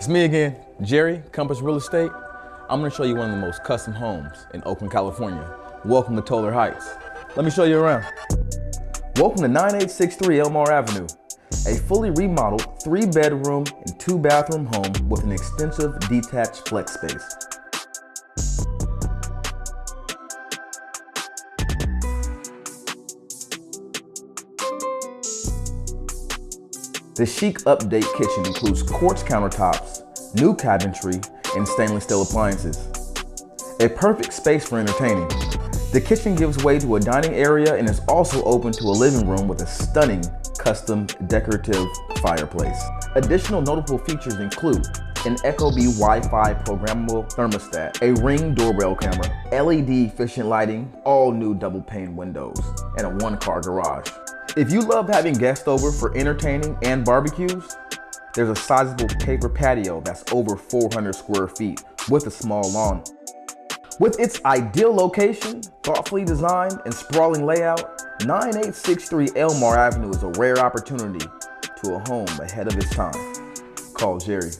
It's me again, Jerry, Compass Real Estate. I'm gonna show you one of the most custom homes in Oakland, California. Welcome to Toller Heights. Let me show you around. Welcome to 9863 Elmar Avenue, a fully remodeled 3-bedroom and 2-bathroom home with an extensive detached flex space. The chic update kitchen includes quartz countertops, new cabinetry, and stainless steel appliances. A perfect space for entertaining. The kitchen gives way to a dining area and is also open to a living room with a stunning custom decorative fireplace. Additional notable features include an Ecobee Wi-Fi programmable thermostat, a Ring Doorbell camera, LED efficient lighting, all new double pane windows, and a 1-car garage. If you love having guests over for entertaining and barbecues, there's a sizable paper patio that's over 400 square feet with a small lawn. With its ideal location, thoughtfully designed, and sprawling layout, 9863 Elmar Avenue is a rare opportunity to a home ahead of its time. Call Jerry.